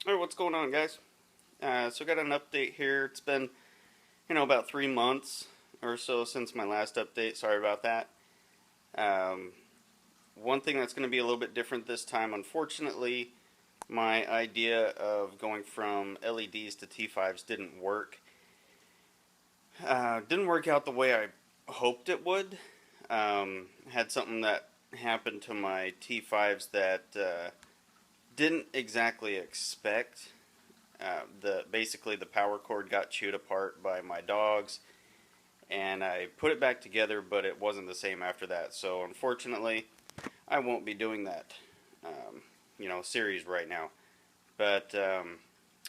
Alright, what's going on, guys? So I got an update here. It's been, about 3 months or so since my last update. Sorry about that. One thing that's going to be a little bit different this time, unfortunately, my idea of going from LEDs to T5s didn't work. Didn't work out the way I hoped it would. Had something that happened to my T5s that didn't exactly expect. Basically the power cord got chewed apart by my dogs, and I put it back together, but it wasn't the same after that. So unfortunately, I won't be doing that, series right now. But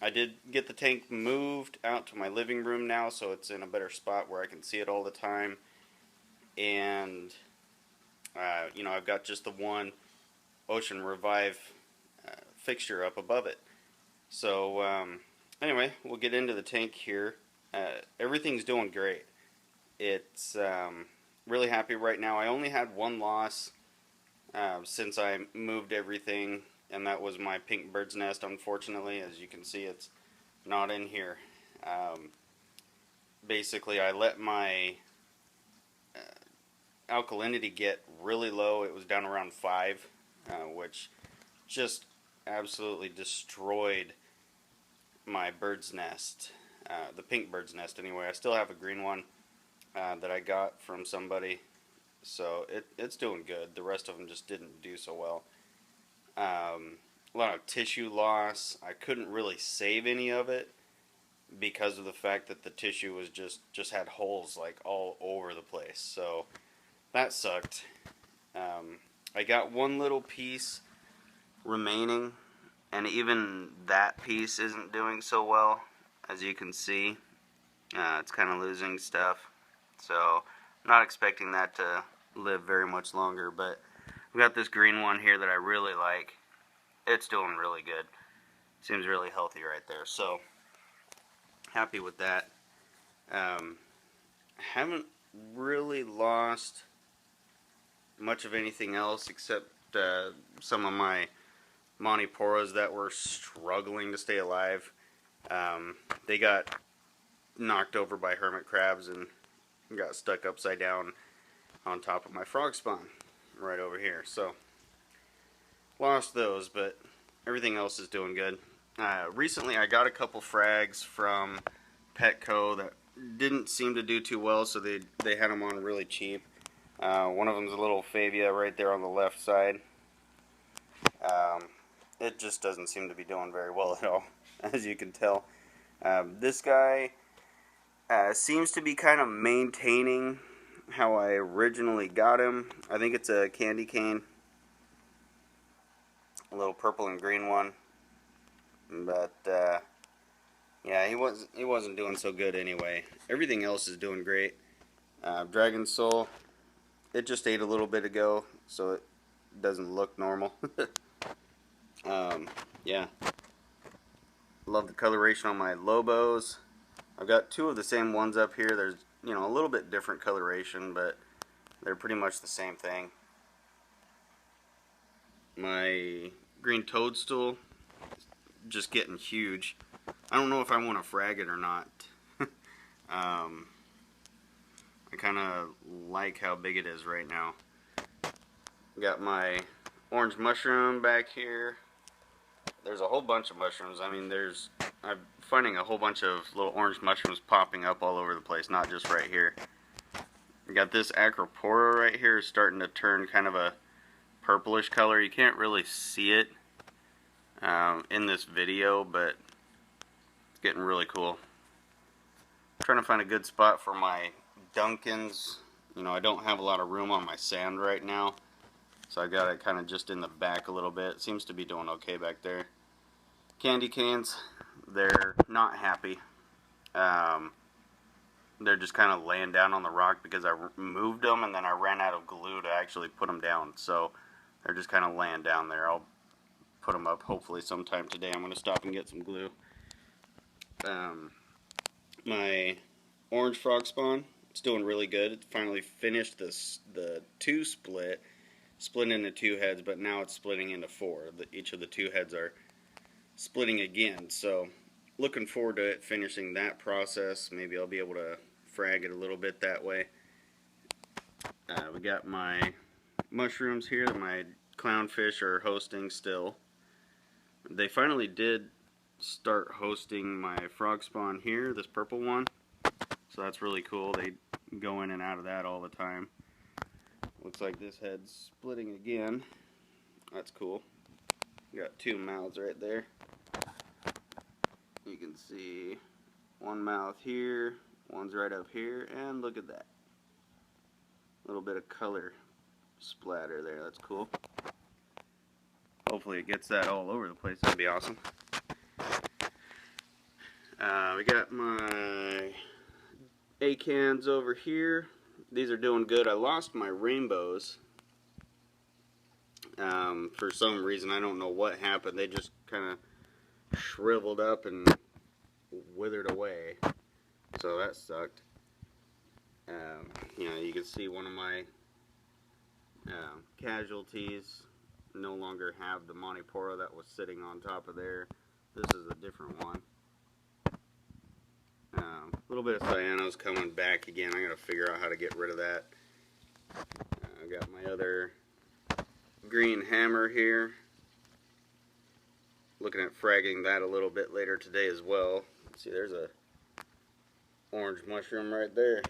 I did get the tank moved out to my living room now, so it's in a better spot where I can see it all the time. And I've got just the one Ocean Revive fixture up above it. So anyway, we'll get into the tank here. Everything's doing great. It's really happy right now. I only had one loss since I moved everything, and that was my pink bird's nest. Unfortunately, as you can see, it's not in here. Basically, I let my alkalinity get really low. It was down around 5, which just absolutely destroyed my bird's nest, the pink bird's nest anyway. I still have a green one that I got from somebody, so it's doing good. The rest of them just didn't do so well. A lot of tissue loss. I couldn't really save any of it because of the fact that the tissue was just had holes like all over the place, so that sucked. I got one little piece remaining, and even that piece isn't doing so well. As you can see, it's kind of losing stuff, so I'm not expecting that to live very much longer. But we got this green one here that I really like. It's doing really good. Seems really healthy right there, so happy with that. Haven't really lost much of anything else except some of my Acroporas that were struggling to stay alive. They got knocked over by hermit crabs and got stuck upside down on top of my frog spawn right over here. So lost those, but everything else is doing good. Recently I got a couple frags from Petco that didn't seem to do too well, so they had them on really cheap. One of them's a little Favia right there on the left side. It just doesn't seem to be doing very well at all, as you can tell. This guy seems to be kind of maintaining how I originally got him. I think it's a candy cane, a little purple and green one. But yeah, he wasn't doing so good anyway. Everything else is doing great. Dragon Soul, it just ate a little bit ago, so it doesn't look normal. Yeah. Love the coloration on my Lobos. I've got 2 of the same ones up here. There's, a little bit different coloration, but they're pretty much the same thing. My green toadstool is just getting huge. I don't know if I want to frag it or not. I kind of like how big it is right now. Got my orange mushroom back here. There's a whole bunch of mushrooms. I mean, I'm finding a whole bunch of little orange mushrooms popping up all over the place, not just right here. We got this Acropora right here starting to turn kind of a purplish color. You can't really see it in this video, but it's getting really cool. I'm trying to find a good spot for my Dunkins. I don't have a lot of room on my sand right now, so I got it kind of just in the back a little bit. It seems to be doing okay back there. Candy canes, they're not happy. They're just kind of laying down on the rock because I moved them and then I ran out of glue to actually put them down. So they're just kind of laying down there. I'll put them up hopefully sometime today. I'm going to stop and get some glue. My orange frog spawn, it's doing really good. It finally finished the 2 split into 2 heads, but now it's splitting into 4. Each of the 2 heads are splitting again. So looking forward to it finishing that process. Maybe I'll be able to frag it a little bit that way. We got my mushrooms here that my clownfish are hosting still. They finally did start hosting my frog spawn here, this purple one. So that's really cool. They go in and out of that all the time. Looks like this head's splitting again. That's cool. Got two mouths right there. You can see one mouth here, one's right up here, and look at that. A little bit of color splatter there. That's cool. Hopefully it gets that all over the place. That'd be awesome. We got my acans over here. These are doing good. I lost my rainbows. For some reason, I don't know what happened. They just kind of shriveled up and withered away. So that sucked. You know, you can see one of my casualties no longer have the Acropora that was sitting on top of there. This is a different one. A little bit of cyano's coming back again. I gotta figure out how to get rid of that. I got my other green hammer here. Looking at fragging that a little bit later today as well. See, there's a orange mushroom right there.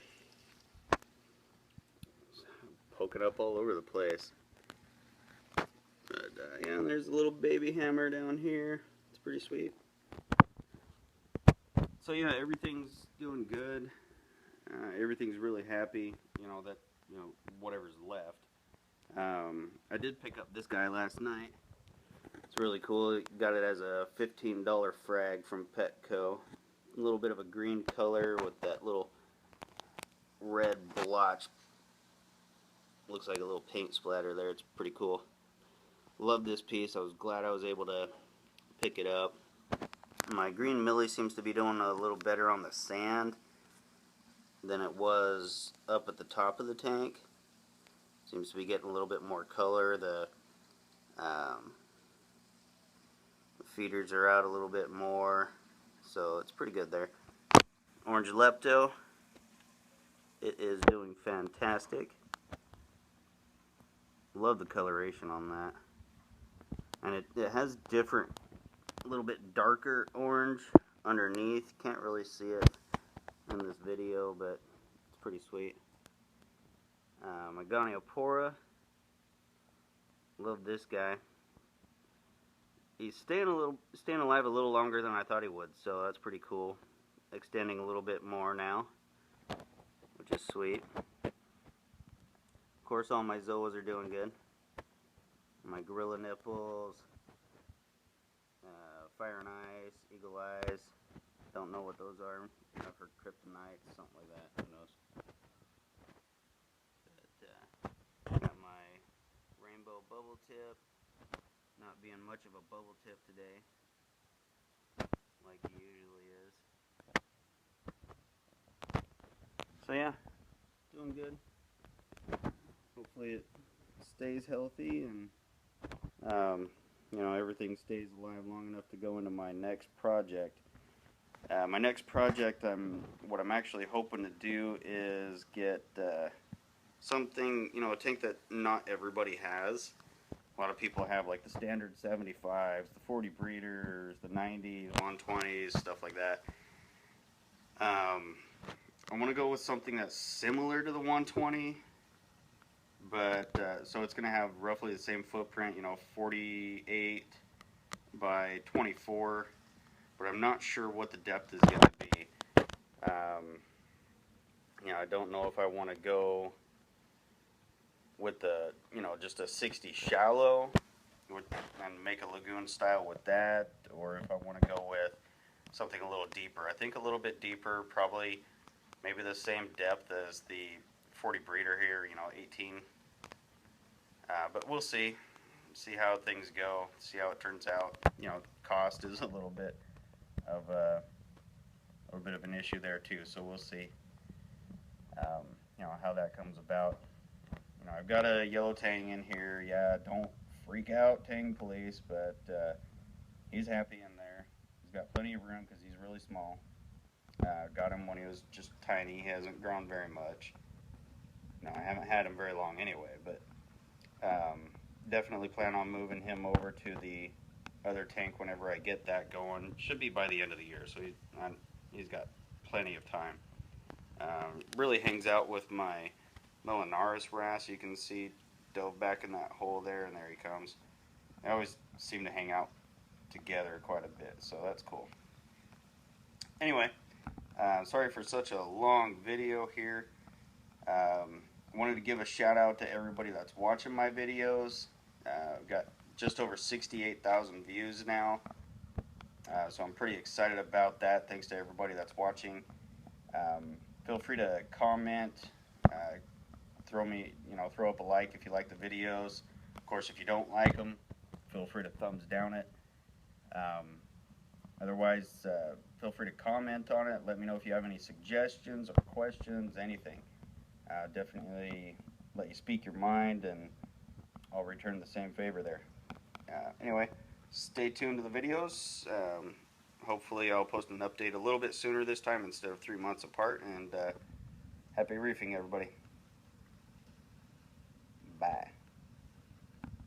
Poking up all over the place. But yeah, there's a little baby hammer down here. It's pretty sweet. So yeah, everything's doing good. Everything's really happy. You know that whatever's left. I did pick up this guy last night. It's really cool. Got it as a $15 frag from Petco. A little bit of a green color with that little red blotch. Looks like a little paint splatter there. It's pretty cool. Love this piece. I was glad I was able to pick it up. My green millie seems to be doing a little better on the sand than it was up at the top of the tank. Seems to be getting a little bit more color. The feeders are out a little bit more, so it's pretty good there. Orange lepto, it is doing fantastic. Love the coloration on that. And it has different, a little bit darker orange underneath. Can't really see it in this video, but it's pretty sweet. My Acropora, love this guy. He's staying alive a little longer than I thought he would, so that's pretty cool. Extending a little bit more now, which is sweet. Of course, all my zoas are doing good. My gorilla nipples, fire and ice, eagle eyes. Don't know what those are. I've heard kryptonite, something like that. Who knows? But, got my rainbow bubble tip. Not being much of a bubble tip today, like he usually is. So yeah, doing good. Hopefully it stays healthy and everything stays alive long enough to go into my next project. My next project, what I'm actually hoping to do is get something, a tank that not everybody has. A lot of people have like the standard 75s, the 40 breeders, the 90s, 120s, stuff like that. I want to go with something that's similar to the 120, but so it's going to have roughly the same footprint, 48 by 24, but I'm not sure what the depth is going to be. I don't know if I want to go with the, just a 60 shallow and make a lagoon style with that, or if I want to go with something a little deeper. I think a little bit deeper, probably maybe the same depth as the 40 breeder here, 18. But we'll see how things go, see how it turns out. Cost is a little bit of an issue there too, so we'll see how that comes about. I've got a yellow tang in here. Yeah, don't freak out, Tang police, but He's happy in there. He's got plenty of room because he's really small. Got him when he was just tiny. He hasn't grown very much. No, I haven't had him very long anyway, but definitely plan on moving him over to the other tank whenever I get that going. Should be by the end of the year, so he's got plenty of time. Really hangs out with my Millinaris wrasse. You can see dove back in that hole there, and there he comes. They always seem to hang out together quite a bit, so that's cool. Anyway, sorry for such a long video here. Wanted to give a shout out to everybody that's watching my videos. I've got just over 68,000 views now, so I'm pretty excited about that. Thanks to everybody that's watching. Feel free to comment, throw up a like if you like the videos. Of course, if you don't like them, feel free to thumbs down it. Otherwise, feel free to comment on it. Let me know if you have any suggestions or questions, anything. Definitely let you speak your mind, and I'll return the same favor there. Anyway, stay tuned to the videos. Hopefully I'll post an update a little bit sooner this time instead of 3 months apart, and happy reefing, everybody. Bye.